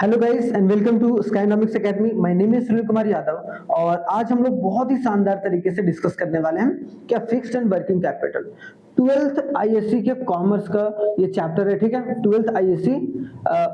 Hello guys and welcome to Skynomics Academy. My name is Sunil Kumar Yadav और आज हम लोग बहुत ही शानदार तरीके से डिस्कस करने वाले हैं क्या fixed and working capital. 12th ISC के कॉमर्स का ये चैप्टर है, ठीक है। 12th आईएससी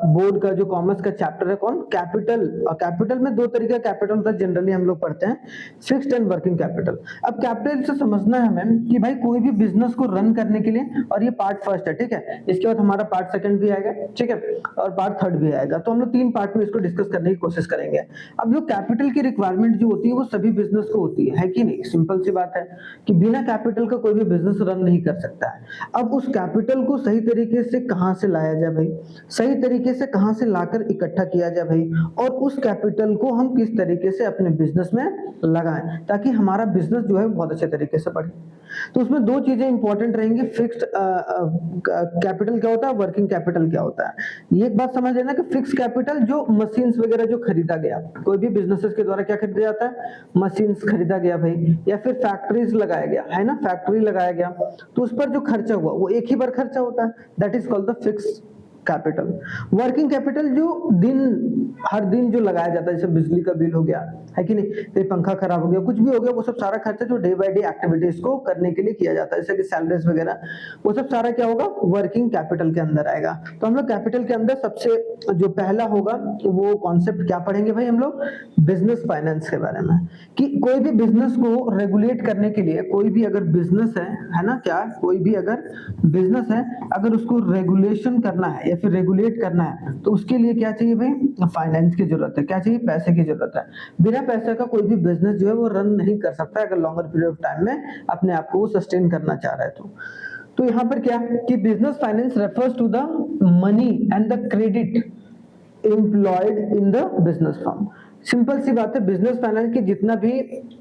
बोर्ड का जो कॉमर्स का चैप्टर है कौन कैपिटल। और कैपिटल में दो तरीके का कैपिटल होता है, जनरली हम लोग पढ़ते हैं फिक्स्ड एंड वर्किंग कैपिटल। अब कैपिटल से समझना है हमें कि भाई कोई भी बिजनेस को रन करने के लिए, और ये पार्ट फर्स्ट है, ठीक है। इसके बाद हमारा पार्ट सेकंड भी आएगा, ठीक है, और पार्ट थर्ड भी आएगा। तो हम लोग तीन पार्ट में इसको डिस्कस करने की कोशिश करेंगे। अब जो कैपिटल की रिक्वायरमेंट जो होती है वो सभी बिजनेस को होती है कि नहीं। सिंपल सी बात है कि बिना कैपिटल का कोई भी बिजनेस रन नहीं कर सकता है। अब उस कैपिटल को सही तरीके से कहां से लाया जाए भाई, सही तरीके से कहां से लाकर इकट्ठा किया जाए भाई, और उस कैपिटल को हम किस तरीके से अपने बिजनेस में लगाएं ताकि हमारा बिजनेस जो है बहुत अच्छे तरीके से बढ़े। तो उसमें दो चीजें इंपॉर्टेंट रहेंगी, फिक्स्ड कैपिटल क्या होता है, वर्किंग कैपिटल क्या होता है। ये एक बात समझ लेना कि फिक्स कैपिटल जो मशीन्स वगैरह जो खरीदा गया, कोई भी बिजनेसेस के द्वारा क्या खरीदा जाता है, मशीन्स खरीदा गया भाई, या फिर फैक्ट्रीज लगाया गया है ना, फैक्ट्री लगाया गया तो उस पर जो खर्चा हुआ वो एक ही बार खर्चा होता है, that is called the fix capital. Working capital जो हर दिन जो लगाया जाता है, जैसे बिजली का बिल हो गया है कि नहीं, फिर पंखा खराब हो गया, कुछ भी हो गया, वो सब सारा खर्चा जो डे बाय डे एक्टिविटीज को करने के लिए किया जाता है, जैसे कि सैलरीज वगैरह, वो सब सारा क्या होगा, वर्किंग कैपिटल के अंदर आएगा। तो हम लोग कैपिटल के अंदर सबसे जो पहला होगा वो कॉन्सेप्ट क्या पढ़ेंगे भाई, हम लोग बिजनेस फाइनेंस के बारे में। कि कोई भी बिजनेस को रेगुलेट करने के लिए, कोई भी अगर बिजनेस है ना, क्या कोई भी अगर बिजनेस है, अगर उसको रेगुलेशन करना है या फिर रेगुलेट करना है तो उसके लिए क्या चाहिए भाई, फाइनेंस की जरूरत है। क्या चाहिए, पैसे की जरूरत है। बिना पैसे का कोई भी बिजनेस जो है वो रन नहीं कर सकता अगर लॉन्गर पीरियड ऑफ टाइम में अपने आप को वो सस्टेन करना चाह रहा है तो यहाँ पर क्या कि business finance refers to the money and the credit employed in the business firm. Simple सी बात है, बिजनेस फाइनेंस की जितना भी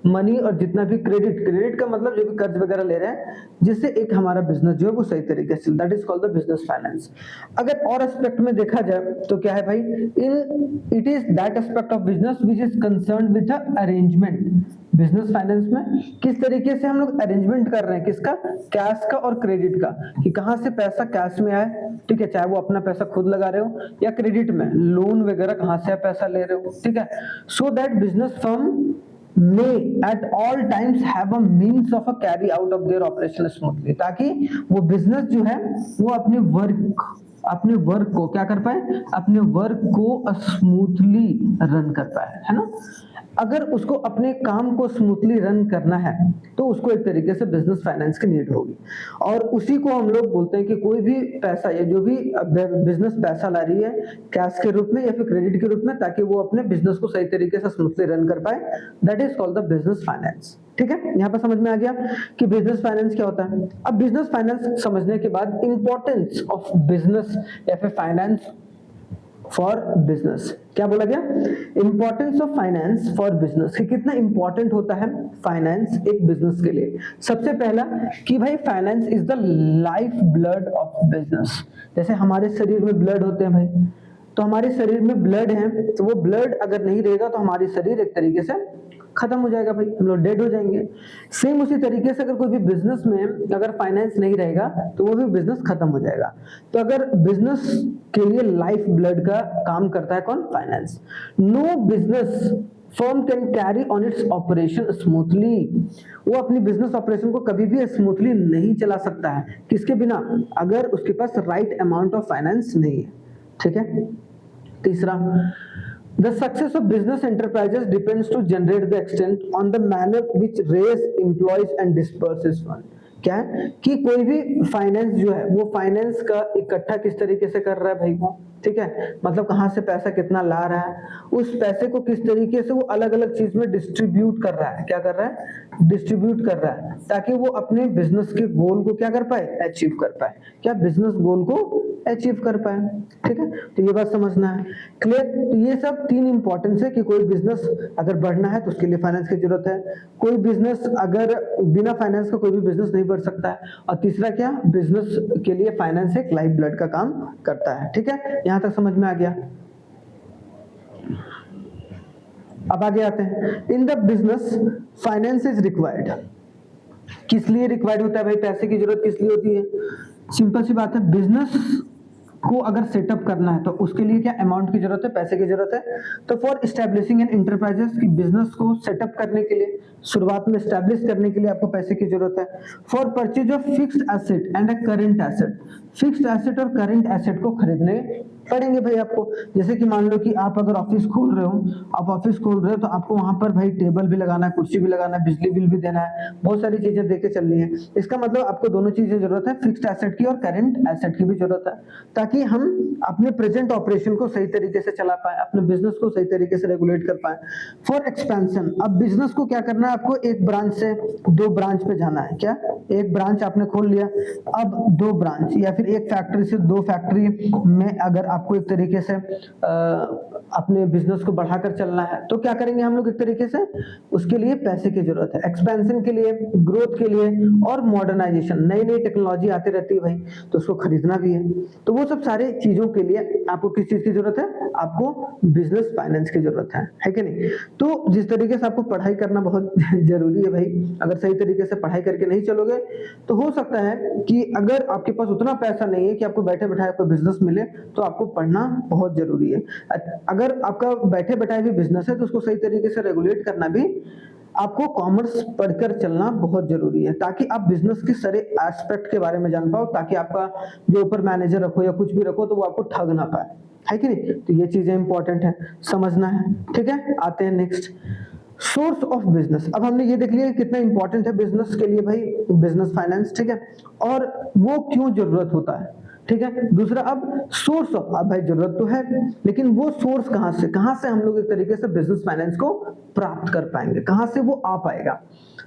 मनी और जितना भी क्रेडिट का मतलब जो भी कर्ज वगैरह ले रहे हैं जिससे एक हमारा बिजनेस जो है वो सही तरीके से, that is called the business finance. अगर और एस्पेक्ट में देखा जाए तो क्या है भाई, in it is that aspect of business which is concern with the arrangement. Business finance में किस तरीके से हम लोग अरेंजमेंट कर रहे हैं, किसका, कैश का और क्रेडिट का, कि कहां से पैसा कैश में आए, ठीक है, चाहे वो अपना पैसा खुद लगा रहे हो या क्रेडिट में लोन वगैरह कहां से आप पैसा ले रहे हो, ठीक है। So that business firm may at all times have a means of a carry out of their operation smoothly, ताकि वो बिजनेस जो है वो अपने वर्क को क्या कर पाए, अपने वर्क को स्मूथली रन कर पाए, है ना। अगर उसको अपने काम को स्मूथली रन करना है तो उसको एक तरीके से बिजनेस फाइनेंस की नीड होगी, और उसी को हम लोग बोलते हैं कि कोई भी पैसा या जो भी बिजनेस पैसा ला रही है कैश के रूप में या फिर क्रेडिट के रूप में, ताकि वो अपने बिजनेस को सही तरीके से स्मूथली रन कर पाए, that is called the business finance. ठीक है, यहाँ पर समझ में आ गया कि बिजनेस फाइनेंस क्या होता है। अब बिजनेस फाइनेंस समझने के बाद इंपॉर्टेंस ऑफ बिजनेस या फिर फाइनेंस फॉर बिजनेस, क्या बोला गया, importance of finance for business, कि कितना इंपॉर्टेंट होता है फाइनेंस एक बिजनेस के लिए। सबसे पहला कि भाई finance is the life blood of business. जैसे हमारे शरीर में ब्लड होते हैं भाई, तो हमारे शरीर में ब्लड है, तो वो ब्लड अगर नहीं रहेगा तो हमारी शरीर एक तरीके से खत्म हो जाएगा भाई, हम लोग डेड हो जाएंगे। सेम उसी तरीके से अगर कोई भी बिजनेस में अगर फाइनेंस नहीं रहेगा तो वो भी बिजनेस खत्म हो जाएगा। तो अगर बिजनेस के लिए लाइफ ब्लड का काम करता है कौन, finance. No business firm can carry on its operation smoothly, वो अपनी बिजनेस ऑपरेशन को कभी भी स्मूथली नहीं चला सकता है, किसके बिना, अगर उसके पास राइट अमाउंट ऑफ फाइनेंस नहीं है, ठीक है। तीसरा, the success of business enterprises depends to generate the extent on the manner which raise employees and disperses fund। क्या है कि कोई भी फाइनेंस जो है वो फाइनेंस का इकट्ठा किस तरीके से कर रहा है भाई वो, ठीक है, मतलब कहां से पैसा कितना ला रहा है, उस पैसे को किस तरीके से वो अलग अलग चीज में डिस्ट्रीब्यूट कर रहा है, क्या कर रहा है, डिस्ट्रीब्यूट कर रहा है, ताकि वो अपने बिजनेस के गोल को क्या कर पाए, अचीव कर पाए, क्या बिजनेस गोल को अचीव कर पाए, ठीक है। तो ये बात समझना है, क्लियर। तो ये सब तीन इंपॉर्टेंस है कि कोई बिजनेस अगर बढ़ना है तो उसके लिए फाइनेंस की जरूरत है, कोई बिजनेस अगर बिना फाइनेंस का कोई भी बिजनेस नहीं बढ़ सकता है, और तीसरा क्या, बिजनेस के लिए फाइनेंस एक लाइफ ब्लड का काम करता है, ठीक है। यहां तक समझ में आ गया। अब आगे आते हैं, इन the business finance is required. किस लिए रिक्वायर्ड होता है भाई, पैसे की जरूरत किस लिए होती है, सिंपल सी बात है, बिजनेस को अगर सेटअप करना है तो उसके लिए क्या अमाउंट की जरूरत है, पैसे की जरूरत है। तो फॉर एस्टेब्लिशिंग एन इंटरप्राइजेस की बिजनेस को सेटअप करने के लिए, शुरुआत में एस्टेब्लिश करने के लिए आपको पैसे की जरूरत है। For purchase of fixed asset and a current asset, fixed asset और करंट एसेट को खरीदने पड़ेंगे भाई आपको। जैसे कि मान लो कि आप अगर ऑफिस खोल रहे हो, आप ऑफिस खोल रहे हो तो आपको वहां पर भाई टेबल भी लगाना है, कुर्सी भी लगाना है, बिजली बिल भी देना है, बहुत सारी चीजें देके चलनी है। इसका मतलब आपको दोनों चीजें जरूरत है, फिक्स्ड एसेट की और करंट एसेट की भी जरूरत है, ताकि हम अपने प्रेजेंट ऑपरेशन को सही तरीके से चला पाए, अपने बिजनेस को सही तरीके से रेगुलेट कर पाए। फॉर एक्सपेंशन, अब बिजनेस को क्या करना है, आपको एक ब्रांच से 2 ब्रांच पे जाना है। क्या, एक ब्रांच आपने खोल लिया, अब 2 ब्रांच या फिर एक फैक्ट्री से 2 फैक्ट्री में अगर आपको एक तरीके से अपने बिजनेस को बढ़ाकर चलना है तो क्या करेंगे हम लोग, एक तरीके से उसके लिए पैसे की जरूरत है, एक्सपेंशन के लिए, ग्रोथ के लिए और मॉडर्नाइजेशन, नई नई टेक्नोलॉजी आती रहती है भाई, तो उसको खरीदना भी है। तो वो सब सारे चीजों के लिए आपको किस चीज की जरूरत है, आपको बिजनेस फाइनेंस की जरूरत है कि नहीं। तो जिस तरीके से आपको पढ़ाई करना बहुत जरूरी है भाई, अगर सही तरीके से पढ़ाई करके नहीं चलोगे तो हो सकता है कि अगर आपके पास उतना पैसा नहीं है कि आपको बैठे बैठाए कोई बिजनेस मिले, तो आपको पढ़ना बहुत जरूरी है। अगर आपका बैठे बैठाए भी बिजनेस है तो उसको सही तरीके से रेगुलेट करना भी आपको कॉमर्स पढ़कर चलना बहुत जरूरी है, ताकि आप बिजनेस के सारे एस्पेक्ट के बारे में जान पाओ, ताकि आपका जो ऊपर मैनेजर रखो या कुछ भी रखो तो वो आपको ठग ना पाए, है कि नहीं। तो ये चीजें इंपॉर्टेंट है, समझना है, ठीक है। आते हैं नेक्स्ट, सोर्स ऑफ बिजनेस। अब हमने ये देख लिया कितना इंपॉर्टेंट है बिजनेस के लिए भाई, बिजनेस फाइनेंस, ठीक है, और वो क्यों जरूरत होता है, ठीक है। दूसरा, अब सोर्स ऑफ, अब भाई जरूरत तो है, लेकिन वो सोर्स कहां से हम लोग एक तरीके से बिजनेस फाइनेंस को प्राप्त कर पाएंगे, कहां से वो आ पाएगा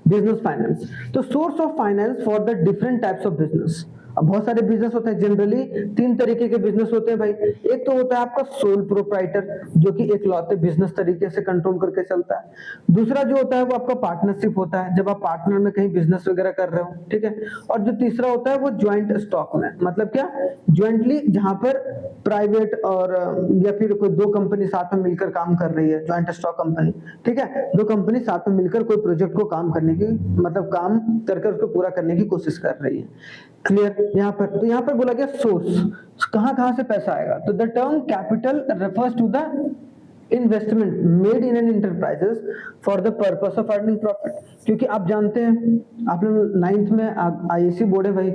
बिजनेस फाइनेंस। तो source of finance for the different types of business. अब बहुत सारे बिजनेस होते हैं, जनरली 3 तरीके के बिजनेस होते हैं भाई। एक तो होता है आपका सोल प्रोप्राइटर, जो कि एक लौते बिजनेस तरीके से कंट्रोल करके चलता है। दूसरा जो होता है वो आपका पार्टनरशिप होता है, जब आप पार्टनर में कहीं बिजनेस वगैरह कर रहे हो, ठीक है। और जो तीसरा होता है वो ज्वाइंट स्टॉक में, मतलब क्या, ज्वाइंटली, जहां पर प्राइवेट और या फिर कोई 2 कंपनी साथ में मिलकर काम कर रही है, ज्वाइंट स्टॉक कंपनी, ठीक है। 2 कंपनी साथ में मिलकर कोई प्रोजेक्ट को काम करने की, मतलब काम कर उसको पूरा करने की कोशिश कर रही है। क्लियर। यहाँ पर, तो यहाँ पर बोला गया सोर्स, कहां से पैसा आएगा। तो the term capital refers to the investment made in an enterprises for the purpose of earning profit. क्योंकि आप जानते हैं, आप लोग 9th में आईएससी बोर्ड है भाई,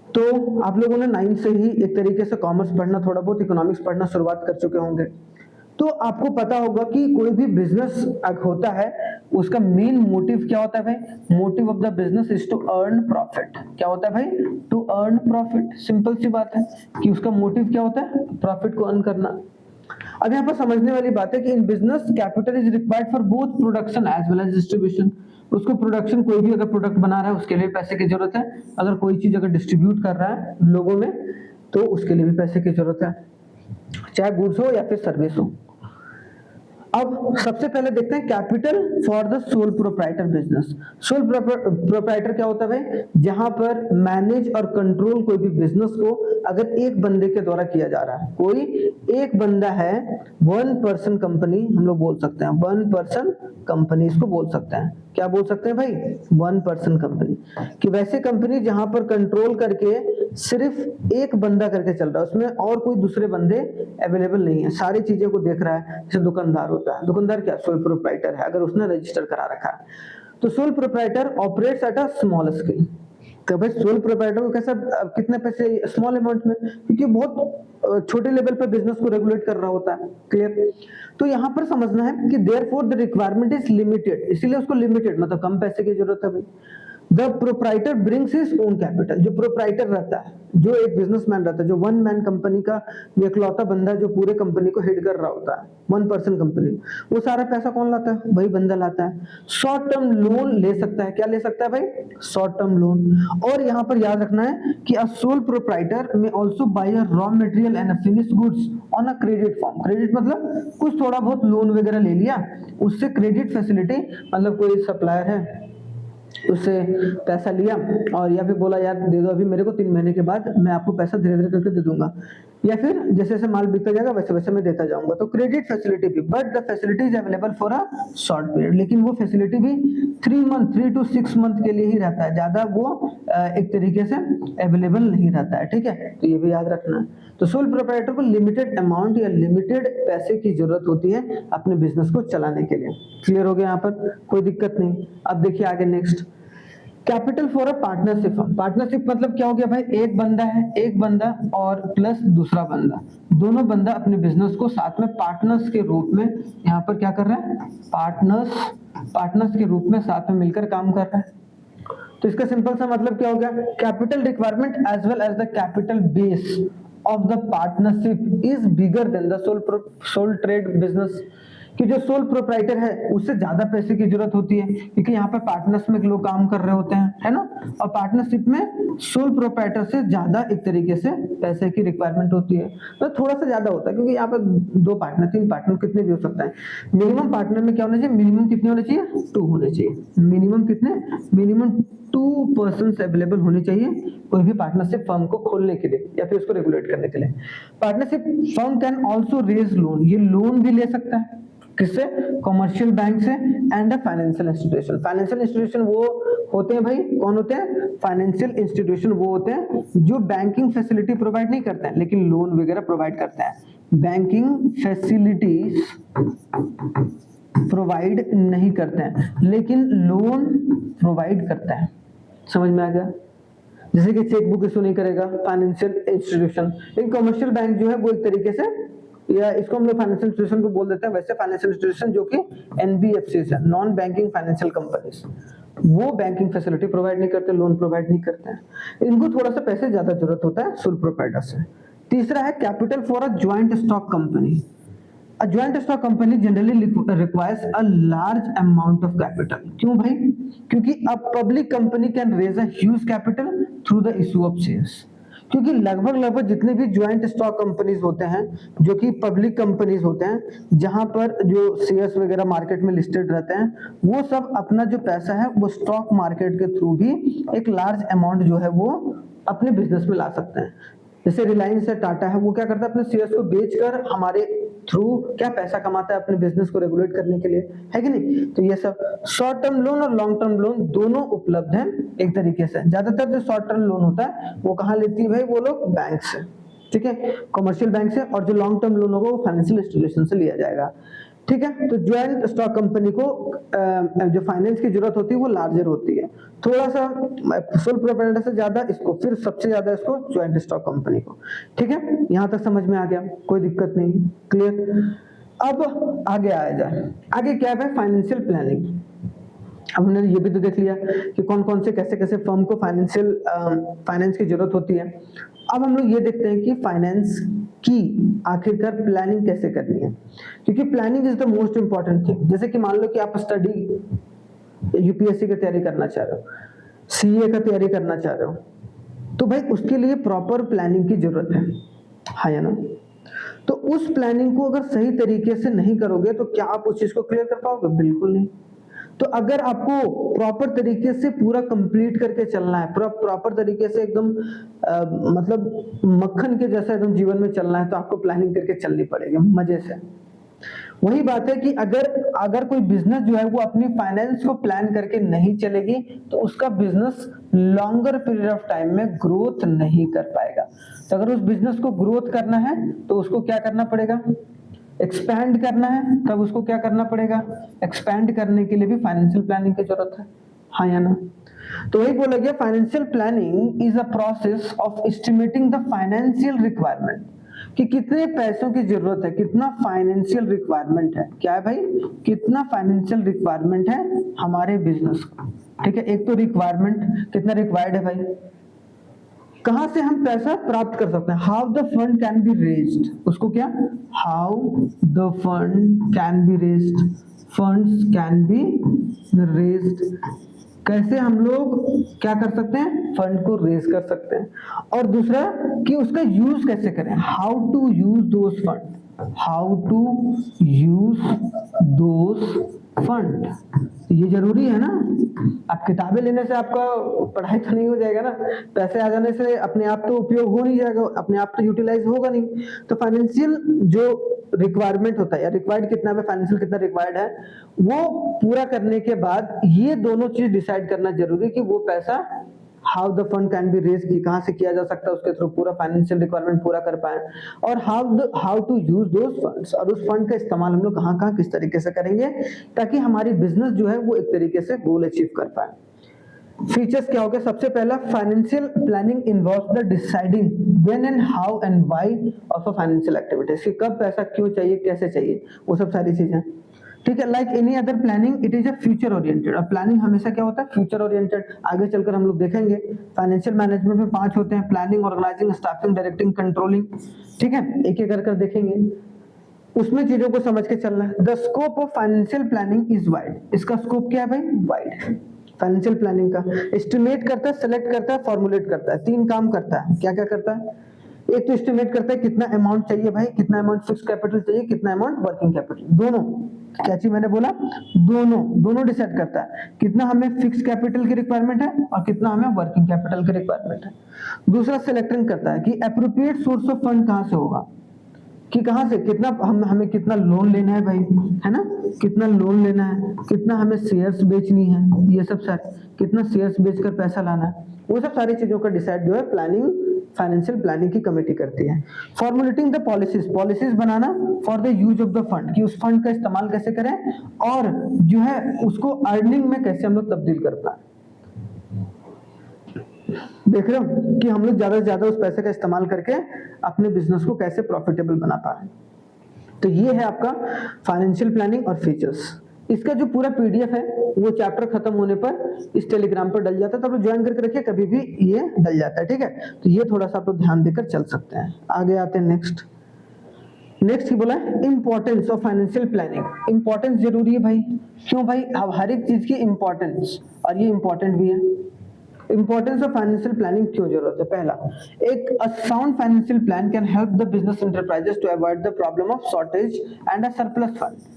तो आप लोगों ने 9th से ही एक तरीके से कॉमर्स पढ़ना, थोड़ा बहुत इकोनॉमिक्स पढ़ना शुरुआत कर चुके होंगे। तो आपको पता होगा कि कोई भी बिजनेस होता है, उसका मेन मोटिव क्या होता है भाई, motive of the business is to earn profit. क्या होता है भाई, टू अर्न प्रॉफिट। सिंपल सी बात है कि उसका मोटिव क्या होता है, प्रॉफिट को अर्न करना। अब यहाँ पर समझने वाली बात है कि in business capital is required for both production as well as distribution. उसको प्रोडक्शन, कोई भी अगर प्रोडक्ट बना रहा है उसके लिए पैसे की जरूरत है, अगर कोई चीज अगर डिस्ट्रीब्यूट कर रहा है लोगों में तो उसके लिए भी पैसे की जरूरत है, चाहे गुड्स हो या फिर सर्विस हो। अब सबसे पहले देखते हैं capital for the sole proprietor business. Sole proprietor क्या होता है भाई, जहां पर मैनेज और कंट्रोल कोई भी बिजनेस को अगर एक बंदे के द्वारा किया जा रहा है, कोई एक बंदा है, 1 पर्सन कंपनी हम लोग बोल सकते हैं, 1 पर्सन कंपनी इसको बोल सकते हैं। क्या बोल सकते हैं भाई, 1 पर्सन कंपनी। कि वैसे कंपनी जहां पर कंट्रोल करके सिर्फ एक बंदा करके चल रहा है, उसमें और कोई दूसरे बंदे अवेलेबल नहीं है, सारी चीजें को देख रहा है। जैसे दुकानदार होता है, दुकानदार क्या, सोल प्रोप्राइटर है, अगर उसने रजिस्टर करा रखा है। तो sole proprietor operates at a small scale. तो भाई सोल प्रोप्राइटर को कैसा, कितने पैसे, स्मॉल अमाउंट में, क्योंकि बहुत छोटे लेवल पर बिजनेस को रेगुलेट कर रहा होता है। क्लियर। तो यहां पर समझना है कि therefore the requirement is limited, इसीलिए उसको लिमिटेड मतलब कम पैसे की जरूरत है भाई। The proprietor brings his own capital, जो प्रोप्राइटर रहता है, जो एक बिजनेसमैन रहता है, जो 1 मैन कंपनी का इकलौता बंदा जो पूरे कंपनी को हेड कर रहा होता है, 1 पर्सन कंपनी, वो सारा पैसा कौन लाता है, वही बंदा लाता है। शॉर्ट टर्म लोन ले सकता है, क्या ले सकता है भाई, शॉर्ट टर्म लोन। और यहाँ पर याद रखना है कि a sole proprietor may also buy a raw material and finished goods on a credit form. Credit मतलब कुछ थोड़ा बहुत लोन वगैरह ले लिया, उससे क्रेडिट फैसिलिटी, मतलब कोई सप्लायर है उससे पैसा लिया और या फिर बोला यार दे दो अभी मेरे को, 3 महीने के बाद मैं आपको पैसा धीरे धीरे करके दे दूंगा, या फिर जैसे जैसे माल बिकता जाएगा वैसे वैसे मैं देता जाऊंगा। तो क्रेडिट फैसिलिटी भी, but the facility is available for a short period, लेकिन वो फैसिलिटी भी 3 to 6 मंथ के लिए ही रहता है, ज्यादा वो एक तरीके से अवेलेबल नहीं रहता है, ठीक है, तो ये भी याद रखना है। तो सोल प्रोप्राइटर को लिमिटेड अमाउंट या लिमिटेड पैसे की जरूरत होती है अपने बिजनेस को चलाने के लिए। क्लियर हो गया यहाँ पर, कोई दिक्कत नहीं। अब देखिए आगे next, capital for a partnership firm. Partnership मतलब क्या हो गया भाई, एक बंदा और प्लस दूसरा बंदा, दोनों बंदा अपने बिजनेस को साथ में पार्टनर्स के रूप में यहाँ पर क्या कर रहा है, पार्टनर्स के रूप में साथ में मिलकर काम कर रहा है। तो इसका सिंपल सा मतलब क्या हो गया, capital requirement as well as the capital base of the partnership is bigger than the sole trade business. कि जो सोल प्रोप्राइटर है उससे ज्यादा पैसे की जरूरत होती है, क्योंकि यहाँ पर पार्टनर्स में लोग काम कर रहे होते हैं, है ना, और पार्टनरशिप में सोल प्रोप्राइटर से ज्यादा एक तरीके से पैसे की रिक्वायरमेंट होती है, तो थोड़ा सा ज्यादा होता है, क्योंकि यहाँ पर 2 पार्टनर 3 पार्टनर कितने भी हो सकता है। मिनिमम पार्टनर में क्या होना चाहिए, मिनिमम कितने होने चाहिए, 2 होने चाहिए। मिनिमम कितने, मिनिमम 2 पर्सन अवेलेबल होने चाहिए कोई भी पार्टनरशिप फर्म को खोलने के लिए या फिर उसको रेगुलेट करने के लिए। Partnership firm can also raise loan, ये लोन भी ले सकता है, किससे, कॉमर्शियल बैंक से, and financial institution. Financial institution वो होते हैं भाई, कौन होते हैं, फाइनेंशियल इंस्टीट्यूशन वो होते हैं जो बैंकिंग फैसिलिटी प्रोवाइड नहीं करते हैं लेकिन लोन वगैरह प्रोवाइड करते हैं। बैंकिंग फैसिलिटीज प्रोवाइड नहीं करते हैं लेकिन लोन प्रोवाइड करते हैं। समझ में आ गया, जैसे कि चेकबुक इशू नहीं करेगा फाइनेंशियल इंस्टीट्यूशन, लेकिन कमर्शियल बैंक जो है वो एक तरीके से, या इसको हम लोग फाइनेंशियल इंस्टीट्यूशन को बोल देते हैं, वैसे फाइनेंशियल इंस्टीट्यूशन जो कि एनबीएफसी है, नॉन बैंकिंग फाइनेंशियल कंपनीज, वो बैंकिंग फैसिलिटी प्रोवाइड नहीं करते, लोन प्रोवाइड नहीं करते हैं, इनको थोड़ा सा पैसे ज्यादा जरूरत होता है सोल प्रोप्राइटर से। तीसरा है capital for a joint stock company. A joint stock company generally requires a large amount of capital. क्यों भाई, क्योंकि a public company can raise a huge capital through the issue of shares। क्योंकि लगभग जितने भी ज्वाइंट स्टॉक कंपनीज होते हैं जो कि पब्लिक कंपनीज होते हैं, जहां पर जो शेयर्स वगैरह मार्केट में लिस्टेड रहते हैं, वो सब अपना जो पैसा है वो स्टॉक मार्केट के थ्रू भी एक लार्ज अमाउंट जो है वो अपने बिजनेस में ला सकते हैं। जैसे रिलायंस है, टाटा है, वो क्या करता है, अपने शेयर्स को बेचकर हमारे थ्रू क्या पैसा कमाता है अपने बिजनेस को रेगुलेट करने के लिए, है कि नहीं। तो ये सब शॉर्ट टर्म लोन और लॉन्ग टर्म लोन दोनों उपलब्ध हैं एक तरीके से। ज्यादातर जो शॉर्ट टर्म लोन होता है वो कहाँ लेती है भाई, वो लोग बैंक से, ठीक है, कमर्शियल बैंक से, और जो लॉन्ग टर्म लोन होगा वो फाइनेंशियल इंस्टीट्यूशन से लिया जाएगा, ठीक है। तो ज्वाइंट स्टॉक कंपनी को जो फाइनेंस की जरूरत होती है वो लार्जर होती है, थोड़ा सा सोल प्रोप्राइटर से ज्यादा इसको, फिर सबसे ज्यादा इसको ज्वाइंट स्टॉक कंपनी को, ठीक है। यहां तक समझ में आ गया, कोई दिक्कत नहीं, क्लियर। अब आगे आया जाए, आगे क्या है, फाइनेंशियल प्लानिंग। अब हमने ये भी तो देख लिया कि कौन कौन से कैसे कैसे फर्म को फाइनेंस की जरूरत होती है। अब हम लोग ये देखते हैं कि फाइनेंस की आखिरकार प्लानिंग कैसे करनी है, क्योंकि planning is the most important thing. जैसे कि मान लो कि आप स्टडी यूपीएससी की तैयारी करना चाह रहे हो, सीए का तैयारी करना चाह रहे हो, तो भाई उसके लिए प्रॉपर प्लानिंग की जरूरत है, हाँ या ना। तो उस प्लानिंग को अगर सही तरीके से नहीं करोगे तो क्या आप उस चीज को क्लियर कर पाओगे, बिल्कुल नहीं। तो अगर आपको प्रॉपर तरीके से पूरा कंप्लीट करके चलना है, प्रॉपर तरीके से एकदम मतलब मक्खन के जैसा एकदम जीवन में चलना है, तो आपको प्लानिंग करके चलनी पड़ेगी मजे से। वही बात है कि अगर कोई बिजनेस जो है वो अपनी फाइनेंस को प्लान करके नहीं चलेगी तो उसका business longer period of time में ग्रोथ नहीं कर पाएगा। तो अगर उस बिजनेस को ग्रोथ करना है तो उसको क्या करना पड़ेगा, एक्सपैंड करना है, तब उसको क्या करना पड़ेगा, एक्सपैंड करने के लिए भी फाइनेंशियल प्लानिंग की जरूरत है, हाँ या ना। तो वही बोला गया, financial planning is a process of estimating the financial requirement, कि कितने पैसों की जरूरत है, कितना फाइनेंशियल रिक्वायरमेंट है, क्या है भाई, कितना फाइनेंशियल रिक्वायरमेंट है हमारे बिजनेस को, ठीक है। एक तो रिक्वायरमेंट कितना रिक्वायर्ड है भाई, कहां से हम पैसा प्राप्त कर सकते हैं, how the fund can be raised, उसको क्या, how the fund can be raised, funds can be raised, कैसे हम लोग क्या कर सकते हैं, फंड को रेज कर सकते हैं। और दूसरा कि उसका यूज कैसे करें, how to use those fund, how to use those fund, ये जरूरी है ना। आप किताबें लेने से आपका पढ़ाई तो नहीं हो जाएगा ना, पैसे आ जाने से अपने आप तो उपयोग हो नहीं जाएगा, अपने आप तो यूटिलाइज होगा नहीं। तो फाइनेंशियल जो रिक्वायरमेंट होता है या रिक्वायर्ड कितना है, फाइनेंशियल कितना रिक्वायर्ड है, वो पूरा करने के बाद ये दोनों चीज डिसाइड करना जरूरी कि वो पैसा how the fund can be raise, की कहां से किया जा सकता है, उसके थ्रू पूरा फाइनेंशियल रिक्वायरमेंट पूरा कर पाए, और how to use those funds, और उस फंड का इस्तेमाल हम लोग कहां कहां किस तरीके से करेंगे ताकि हमारी बिजनेस जो है वो एक तरीके से गोल अचीव कर पाए। फीचर्स क्या हो गया, सबसे पहला financial planning involves the deciding when and how and why of a financial activities, कि कब पैसा क्यों चाहिए, कैसे चाहिए, वो सब सारी चीजें। ठीक है, like any other planning it is a future oriented, और प्लानिंग हमेशा क्या होता है, फ्यूचर ओरिएंटेड। आगे चलकर हम लोग देखेंगे फाइनेंशियल मैनेजमेंट में 5 होते हैं, planning, organising, staffing, directing, controlling. ठीक है, एक एक कर देखेंगे, उसमें चीजों को समझ के चलना है। The scope of financial planning is wide, इसका स्कोप क्या है भाई, वाइड। फाइनेंशियल प्लानिंग का एस्टिमेट करता है, सेलेक्ट करता है, फॉर्मुलेट करता है, 3 काम करता है। क्या क्या करता है, एक तो एस्टिमेट करता है कितना अमाउंट चाहिए भाई, कितना अमाउंट फिक्स कैपिटल चाहिए, कितना अमाउंट वर्किंग कैपिटल, दोनों। क्या चीज मैंने बोला, दोनों डिसाइड करता है कितना हमें फिक्स कैपिटल की रिक्वायरमेंट है और कितना हमें वर्किंग कैपिटल की रिक्वायरमेंट है। दूसरा सिलेक्टिंग करता है कि एप्रोप्रिएट सोर्स ऑफ फंड कहां से होगा, कि कहां से कितना हमें कितना लोन लेना है भाई, है ना, कितना लोन लेना है, कितना हमें शेयर्स बेचनी है, ये सब सारे, कितना शेयर्स बेचकर पैसा लाना है, वो सब सारी चीजों का डिसाइड जो है प्लानिंग, फाइनेंशियल प्लानिंग की कमेटी करती है। Formulating the policies banana for the use of the fund, कि उस फंड का इस्तेमाल कैसे करें और जो है उसको अर्निंग में कैसे हम लोग तब्दील कर पाए। देख रहे हो कि हम लोग ज्यादा से ज्यादा उस पैसे का इस्तेमाल करके अपने बिजनेस को कैसे प्रॉफिटेबल बना पाए। तो ये है आपका फाइनेंशियल प्लानिंग और फीचर्स। इसका जो पूरा पीडीएफ है वो चैप्टर खत्म होने पर इस टेलीग्राम पर डल जाता है, तो आप ज्वाइन करके रखिए, कभी भी ये डल जाता है। ठीक है, तो ये थोड़ा सा आप लोग ध्यान देकर चल सकते हैं। आगे आते हैं नेक्स्ट ही बोला है importance of financial planning. Importance जरूरी है भाई, क्यों भाई, अब हर एक चीज की इंपॉर्टेंस, और ये इंपॉर्टेंट भी है। इंपॉर्टेंस ऑफ फाइनेंशियल प्लानिंग क्यों जरूरत है, पहला, एक sound financial plan can help the business enterprises to avoid the problem of shortage and a surplus fund.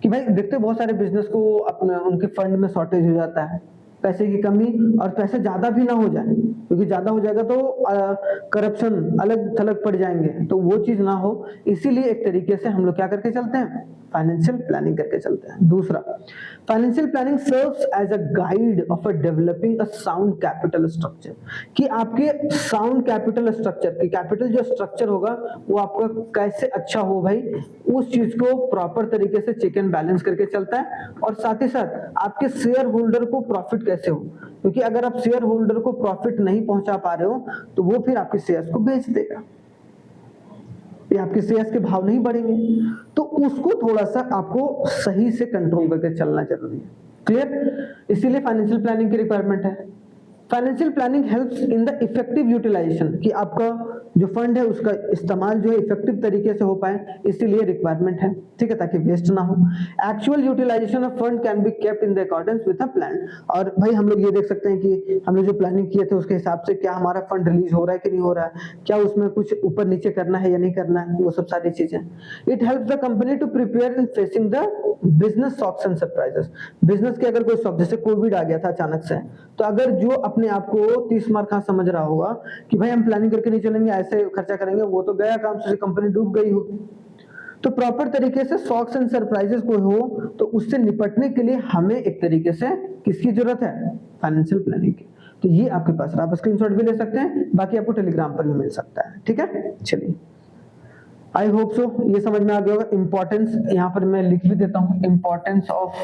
कि भाई देखते बहुत सारे बिजनेस को अपने उनके फंड में शॉर्टेज हो जाता है, पैसे की कमी, और पैसे ज्यादा भी ना हो जाए, क्योंकि ज्यादा हो जाएगा तो करप्शन अलग थलग पड़ जाएंगे, तो वो चीज ना हो, इसीलिए एक तरीके से हम लोग क्या करके चलते हैं, फाइनेंशियल प्लानिंग करके चलते हैं। दूसरा, financial planning serves as a guide of a developing a sound capital structure, कि आपके साउंड कैपिटल स्ट्रक्चर की कैपिटल जो स्ट्रक्चर होगा वो आपका कैसे अच्छा हो भाई, उस चीज को प्रॉपर तरीके से चेक एंड बैलेंस करके चलता है। और साथ ही साथ आपके शेयर होल्डर को प्रॉफिट कैसे हो, क्योंकि अगर आप शेयर होल्डर को प्रॉफिट नहीं पहुंचा पा रहे हो तो वो फिर आपके शेयर्स को बेच देगा, या आपके शेयर्स के भाव नहीं बढ़ेंगे, तो उसको थोड़ा सा आपको सही से कंट्रोल करके चलना जरूरी है। क्लियर, इसीलिए फाइनेंशियल प्लानिंग की रिक्वायरमेंट है। Financial planning helps in the effective utilization, कि आपका जो फंड है उसका इस्तेमाल जो है इफेक्टिव तरीके से हो पाए, इसीलिए रिक्वायरमेंट है। ठीक है, ताकि वेस्ट ना हो। Actual utilization of fund can be kept in the accordance with a plan, और भाई हम लोग ये देख सकते हैं कि हम लोग जो प्लानिंग किए थे उसके हिसाब से क्या हमारा फंड रिलीज हो रहा है कि नहीं हो रहा है, क्या उसमें कुछ ऊपर नीचे करना है या नहीं करना है, वो सब सारी चीजें। It helps the company to prepare in facing the business shocks and surprises. Business के अगर कोई शॉक, जैसे कोविड आ गया था अचानक से, तो अगर जो अपने आप को 30 मार खा समझ रहा होगा कि भाई हम प्लानिंग करके नहीं चलेंगे, ऐसे खर्चा करेंगे, वो तो गया काम से, कंपनी डूब गई होगी। तो प्रॉपर तरीके से शॉक्स एंड सरप्राइजेस कोई हो तो उससे निपटने के लिए हमें एक तरीके से किसकी जरूरत है, फाइनेंशियल प्लानिंग की। तो ये आपके पास, आप स्क्रीनशॉट भी ले सकते हैं, बाकी आपको टेलीग्राम पर भी मिल सकता है। ठीक है, चलिए, आई होप सो ये समझ में आ गया होगा। इंपॉर्टेंस यहाँ पर मैं लिख भी देता हूँ, इंपॉर्टेंस ऑफ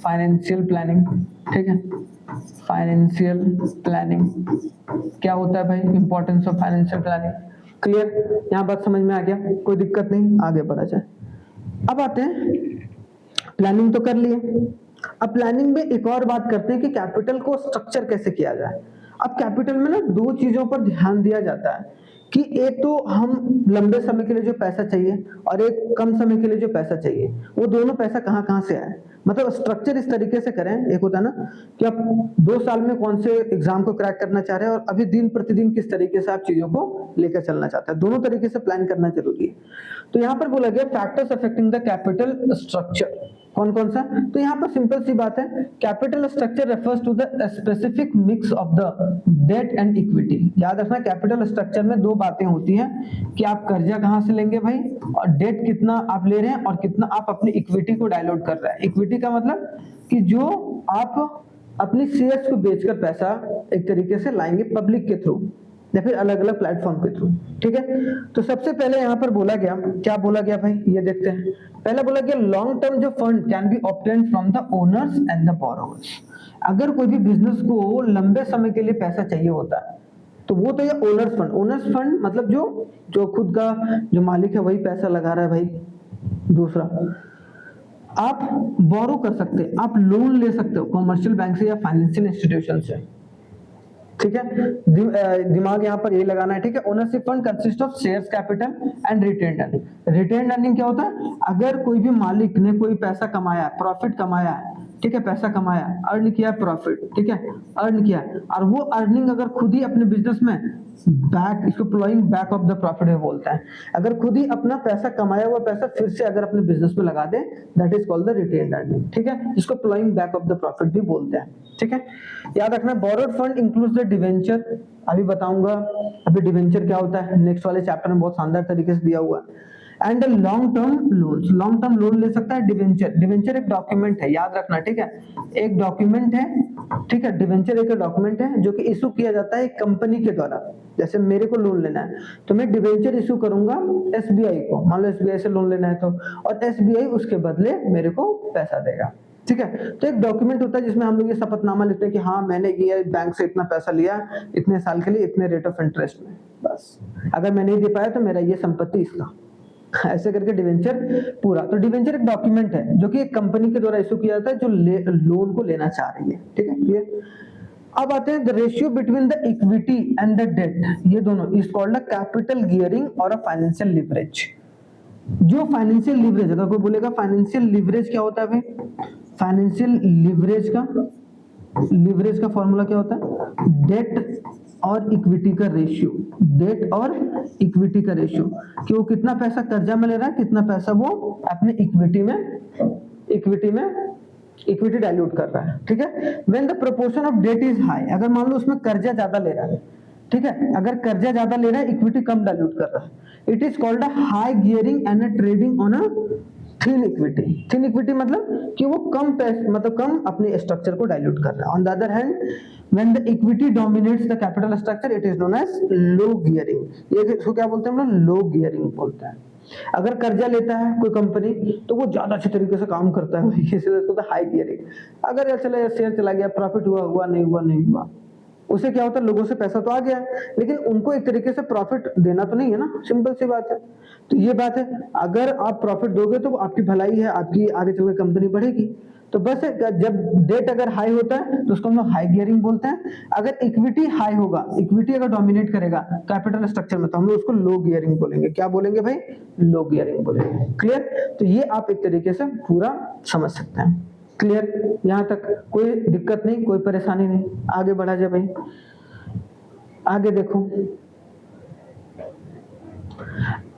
फाइनेंशियल प्लानिंग। ठीक है, फाइनेंशियल प्लानिंग क्या होता है भाई, importance of financial planning. Clear, यहाँ बात समझ में आ गया, कोई दिक्कत नहीं, आगे बढ़ा जाए। अब आते हैं, प्लानिंग तो कर लिए, अब प्लानिंग में एक और बात करते हैं कि कैपिटल को स्ट्रक्चर कैसे किया जाए। अब कैपिटल में ना 2 चीजों पर ध्यान दिया जाता है, कि एक तो हम लंबे समय के लिए जो पैसा चाहिए और एक कम समय के लिए जो पैसा चाहिए, वो दोनों पैसा कहाँ कहाँ से आए। मतलब स्ट्रक्चर इस तरीके से करें, एक होता है ना कि आप 2 साल में कौन से एग्जाम को क्रैक करना चाह रहे हैं और अभी दिन प्रतिदिन किस तरीके से आप चीजों को लेकर चलना चाहते हैं, दोनों तरीके से प्लान करना जरूरी है। तो यहाँ पर बोला गया factors affecting the capital structure, कौन कौन सा? तो यहाँ पर सिंपल सी बात है, capital structure refers to the specific mix of the debt and equity. याद रखना कैपिटल स्ट्रक्चर में 2 बातें होती हैं कि आप कर्जा कहां से लेंगे भाई, और डेट कितना आप ले रहे हैं और कितना आप अपनी इक्विटी को डायलूट कर रहे हैं। इक्विटी का मतलब कि जो आप अपनी शेयर्स को बेचकर पैसा एक तरीके से लाएंगे पब्लिक के थ्रू या फिर अलग अलग प्लेटफॉर्म के थ्रू, ठीक है। तो सबसे पहले यहाँ पर बोला गया, क्या बोला गया भाई, ये देखते हैं। पहला बोला गया लॉन्ग टर्म जो fund can B obtained from the owners and the borrowers. अगर कोई भी बिजनेस को लंबे समय के लिए पैसा चाहिए होता है तो वो तो ये ओनर्स फंड, ओनर्स फंड मतलब जो खुद का जो मालिक है वही पैसा लगा रहा है भाई। दूसरा, आप बोरो कर सकते हैं, आप लोन ले सकते हो कमर्शियल बैंक से या फाइनेंशियल इंस्टीट्यूशन से, ठीक है। दिमाग यहाँ पर यही लगाना है, ठीक है। Ownership fund consist of shares capital and retained earning. Retained earning क्या होता है? अगर कोई भी मालिक ने कोई पैसा कमाया, प्रॉफिट कमाया है, ठीक है, पैसा कमाया, अर्न किया प्रॉफिट, ठीक है, अर्न किया, और वो अर्निंग अगर खुद ही अपने बिजनेस में बैक, इसको ploughing back of the profit है बोलता है। अगर खुद ही अपना पैसा कमाया हुआ पैसा फिर से अगर अपने बिजनेस में लगा दे, that is called the retained earning, ठीक है, जिसको ploughing back of the profit भी बोलते हैं, ठीक है। याद रखना borrowed fund includes the debenture, अभी बताऊंगा अभी डिवेंचर क्या होता है, नेक्स्ट वाले चैप्टर में बहुत शानदार तरीके से दिया हुआ है। And long term loans, long term loan ले सकता है डिवेंचर। डिवेंचर एक डॉक्यूमेंट है, याद रखना, ठीक है, एक डॉक्यूमेंट है, ठीक है। डिवेंचर एक डॉक्यूमेंट है जो कि इशू किया जाता है कंपनी के द्वारा। जैसे मेरे को लोन लेना है तो मैं डिवेंचर इशू करूंगा एसबीआई को, मान लो एसबीआई से लोन लेना है तो, और एसबीआई उसके बदले मेरे को पैसा देगा, ठीक है। तो एक डॉक्यूमेंट होता है जिसमें हम लोग ये शपथनामा लिखते हैं कि हाँ मैंने ये बैंक से इतना पैसा लिया इतने साल के लिए इतने रेट ऑफ इंटरेस्ट में, बस अगर मैं नहीं दे पाया तो मेरा ये संपत्ति इसका, ऐसे करके डिवेंचर पूरा। तो डिवेंचर एक डॉक्यूमेंट है जो कि एक कंपनी के द्वारा इशू किया जाता है जो लोन को लेना चाह रही है, ठीक है, क्लियर। अब आते हैं the ratio between the equity and the debt, ये दोनों is called a capital gearing और अ फाइनेंशियल लिवरेज। जो फाइनेंशियल लिवरेज, अगर कोई बोलेगा फाइनेंशियल लिवरेज क्या होता है भाई, फाइनेंशियल लिवरेज का फॉर्मूला क्या होता है, डेट और इक्विटी का रेशियो, डेट और इक्विटी का रेशियो, कि वो कितना पैसा कर्जा में ले रहा है, कितना पैसा वो अपने इक्विटी डाइल्यूट कर रहा है, ठीक है। When the proportion of debt is high, अगर मान लो उसमें कर्जा ज्यादा ले रहा है, ठीक है, अगर कर्जा ज्यादा ले रहा है इक्विटी कम डाइल्यूट कर रहा है, it is called a high gearing and a trading on a thin equity. Thin equity मतलब कि वो कम पैसे, मतलब कम अपने स्ट्रक्चर को डाइल्यूट कर रहा है। On the other hand when the equity dominates the capital structure it is known as low gearing. ये इसको क्या बोलते हैं हम लोग, लो गियरिंग बोलते हैं। अगर कर्जा लेता है कोई कंपनी तो वो ज्यादा अच्छे तरीके से काम करता है, इसलिए इसको हाई गियरिंग। अगर यार चला शेयर चला गया, प्रॉफिट हुआ नहीं हुआ, उसे क्या होता है, लोगों से पैसा तो आ गया लेकिन उनको एक तरीके से प्रॉफिट देना तो नहीं है ना, सिंपल सी बात है। तो ये बात है, अगर आप प्रॉफिट दोगे तो आपकी भलाई है, आपकी आगे चलकर कंपनी बढ़ेगी। तो बस जब डेट अगर हाई होता है तो उसको हम लोग हाई गियरिंग बोलते हैं। अगर इक्विटी हाई होगा, इक्विटी अगर डोमिनेट करेगा कैपिटल स्ट्रक्चर में तो हम लोग उसको लो गियरिंग बोलेंगे। क्या बोलेंगे भाई, लो गियरिंग बोलेंगे, क्लियर। तो ये आप एक तरीके से पूरा समझ सकते हैं, क्लियर। यहां तक कोई दिक्कत नहीं, कोई परेशानी नहीं, आगे बढ़ा जाए भाई। आगे देखो,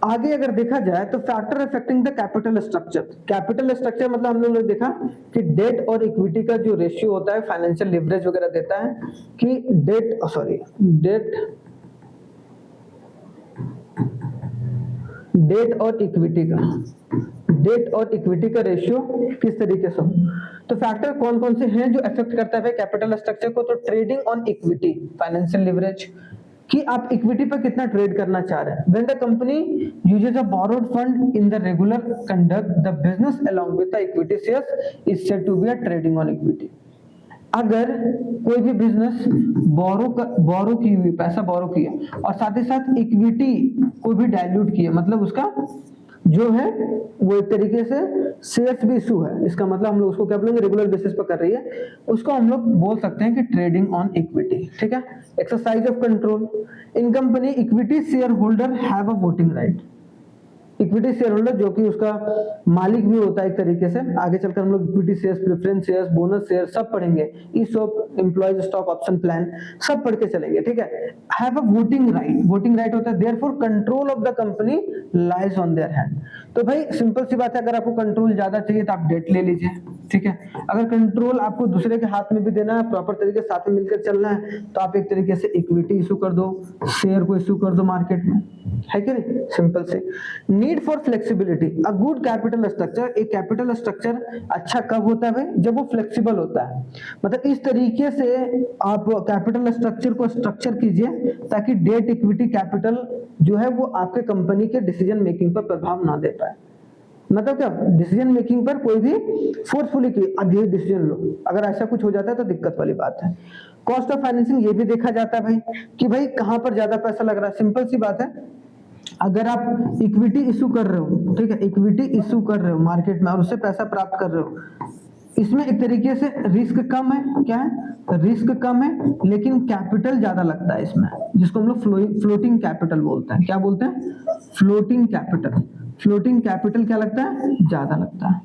आगे अगर देखा जाए तो factor affecting the capital structure. Capital structure मतलब हम लोगों ने देखा कि डेट और इक्विटी का जो रेशियो होता है, फाइनेंशियल लिवरेज वगैरह देता है कि डेट और इक्विटी का रेशियो किस तरीके से हो। तो फैक्टर कौन कौन से हैं जो इफेक्ट करता है कैपिटल स्ट्रक्चर को, तो trading on equity, financial leverage, कि आप इक्विटी पर कितना ट्रेड करना चाह रहे हैं। When the company uses a borrowed fund in the regular conduct the business along with the equity shares is said to be a trading on equity. अगर कोई भी बिजनेस बोरो की हुई, पैसा बोरो किया और साथ ही साथ इक्विटी को भी डाइल्यूट किया, मतलब उसका जो है वो एक तरीके से शेयर्स भी इशू है, इसका मतलब हम लोग उसको क्या बोलेंगे, रेगुलर बेसिस पर कर रही है, उसको हम लोग बोल सकते हैं कि ट्रेडिंग ऑन इक्विटी, ठीक है। Exercise of control in company, equity share holder have a voting right. Equity share holder जो कि उसका मालिक भी होता है एक तरीके से। आगे चलकर हम लोग equity shares, preference shares, bonus share सब पढ़ेंगे, ESOP, employees stock option plan सब पढ़ के चलेंगे, ठीक है। Have a voting right, voting right होता है, therefore control of the company lies on their hand. तो भाई सिंपल सी बात है, अगर आपको कंट्रोल ज्यादा चाहिए तो आप डेट ले लीजिए, ठीक है। अगर कंट्रोल आपको दूसरे के हाथ में भी देना है, प्रॉपर तरीके से साथ में मिलकर चलना है, तो आप एक तरीके से इक्विटी इशू कर दो, शेयर को इशू कर दो मार्केट में, है कि नहीं, सिंपल से। Need for flexibility, a good capital structure, एक कैपिटल स्ट्रक्चर अच्छा कब होता है भाई, जब वो फ्लेक्सिबल होता है। मतलब इस तरीके से आप कैपिटल स्ट्रक्चर को स्ट्रक्चर कीजिए ताकि डेट इक्विटी कैपिटल जो है वो आपके कंपनी के डिसीजन मेकिंग पर प्रभाव ना दे पाए। मतलब क्या, डिसीजन मेकिंग पर कोई भी फोर्सफुली की अब ये डिसीजन लो, अगर ऐसा कुछ हो जाता है तो दिक्कत वाली बात है। कॉस्ट ऑफ फाइनेंसिंग ये भी देखा जाता है भाई कि भाई कहां पर ज्यादा पैसा लग रहा है। सिंपल सी बात है, अगर आप इक्विटी इशू कर रहे हो, ठीक है, इक्विटी इशू कर रहे हो मार्केट में और उससे पैसा प्राप्त कर रहे हो, इसमें एक तरीके से रिस्क कम है, क्या है, रिस्क कम है, लेकिन कैपिटल ज्यादा लगता है इसमें, जिसको हम लोग फ्लोटिंग कैपिटल बोलते हैं। क्या बोलते हैं, फ्लोटिंग कैपिटल। फ्लोटिंग कैपिटल क्या लगता है, ज्यादा लगता है।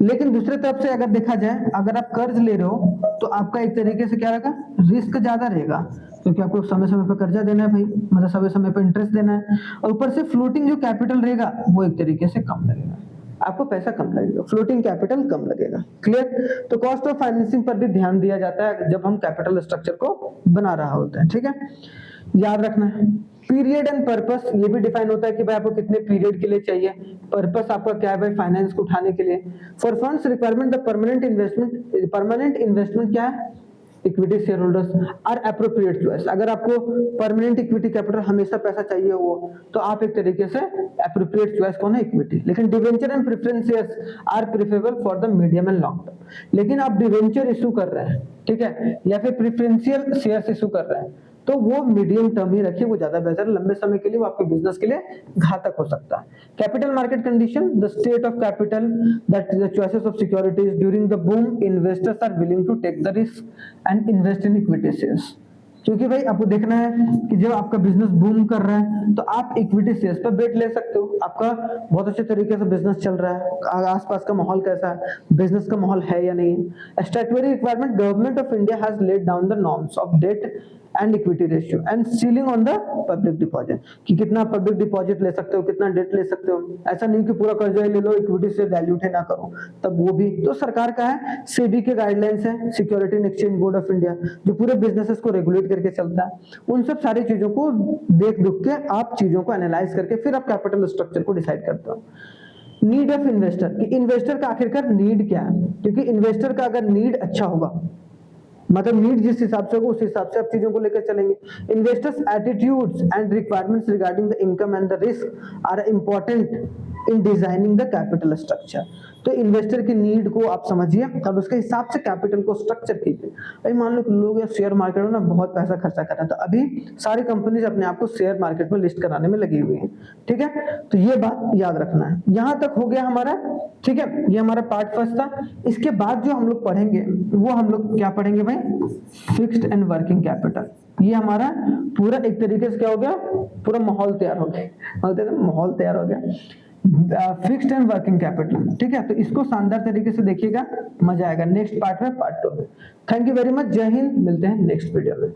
लेकिन दूसरे तरफ से अगर देखा जाए, अगर आप कर्ज ले रहे हो तो आपका एक तरीके से क्या रहेगा, रिस्क ज्यादा रहेगा, क्योंकि आपको समय समय पर कर्जा देना है भाई, मतलब समय समय पर इंटरेस्ट देना है, और ऊपर से फ्लोटिंग जो कैपिटल रहेगा वो एक तरीके से कम लगेगा, आपको पैसा कम लगेगा, फ्लोटिंग कैपिटल कम लगेगा। क्लियर। तो कॉस्ट ऑफ फाइनेंसिंग पर भी ध्यान दिया जाता है जब हम कैपिटल स्ट्रक्चर को बना रहा होता है, ठीक है। याद रखना है पीरियड एंड पर्पस, ये भी डिफाइन होता है कि भाई आपको कितने पीरियड के लिए चाहिए, पर्पस आपका क्या है भाई, फाइनेंस को उठाने के लिए। For funds requirement the permanent investment क्या है, equity share holders are appropriate choice. अगर आपको परमानेंट इक्विटी कैपिटल हमेशा पैसा चाहिए हो तो आप एक तरीके से एप्रोप्रिएट चॉइस कौन है, इक्विटी। लेकिन debenture and preference shares are preferable for the medium and long term. लेकिन आप डिवेंचर इशू कर रहे हैं, ठीक है, या फिर प्रेफरेंशियल शेयर्स इशू कर रहे हैं, तो वो मीडियम टर्म ही रखिए, वो ज्यादा बेहतर है। लंबे समय के लिए वो आपके बिजनेस के लिए घातक हो सकता है। Capital market condition, the state of capital that the choices of securities during the boom, investors are willing to take the risk and invest in equity shares. क्योंकि भाई आपको देखना है कि जब आपका बिजनेस बूम कर रहा है तो आप इक्विटी शेयर्स पर बेट ले सकते हो, आपका बहुत अच्छे तरीके से बिजनेस चल रहा है, आसपास का माहौल कैसा है, बिजनेस का माहौल है या नहीं है। Statutory requirement, government of India has laid down the norms of debt and equity ratio and ceiling on the public deposit, कि कितना पब्लिक डिपॉजिट ले सकते हो, कितना डेट ले सकते हो। ऐसा नहीं कि पूरा कर्जा ही ले लो, इक्विटी से डाइल्यूट ही ना करो, तब वो भी तो सरकार का है, सेबी के गाइडलाइंस है, security and exchange board of India, जो पूरे बिजनेसेस को रेगुलेट करके चलता है। उन सब सारी चीजों को देख दुख के आप चीजों को एनालाइज करके फिर आप कैपिटल स्ट्रक्चर को डिसाइड करते हो। नीड ऑफ इन्वेस्टर, कि इन्वेस्टर का आखिरकार नीड क्या है, क्योंकि इन्वेस्टर का अगर नीड अच्छा होगा, मतलब नीड जिस हिसाब से होगा उस हिसाब से आप चीजों को लेकर चलेंगे। Investors attitudes and requirements regarding the income and the risk are important in designing the capital structure. तो इन्वेस्टर की नीड को आप समझिए और उसके हिसाब से कैपिटल को स्ट्रक्चर कीजिए। भाई मान लो लोग या शेयर मार्केट में ना बहुत पैसा खर्चा कर रहे हैं, तो अभी सारी कंपनीज अपने आप को शेयर मार्केट में लिस्ट कराने में लगी हुई है, ठीक है। तो ये बात याद रखना है। यहां तक हो गया हमारा, ठीक है, ये हमारा पार्ट फर्स्ट था। इसके बाद जो हम लोग पढ़ेंगे वो हम लोग क्या पढ़ेंगे भाई, फिक्स्ड एंड वर्किंग कैपिटल। ये हमारा पूरा एक तरीके से क्या हो गया, पूरा माहौल तैयार हो गया, माहौल तैयार हो गया, फिक्स्ड एंड वर्किंग कैपिटल, ठीक है। तो इसको शानदार तरीके से देखिएगा, मजा आएगा। नेक्स्ट पार्ट में, पार्ट 2 में। थैंक यू वेरी मच, जय हिंद, मिलते हैं नेक्स्ट वीडियो में।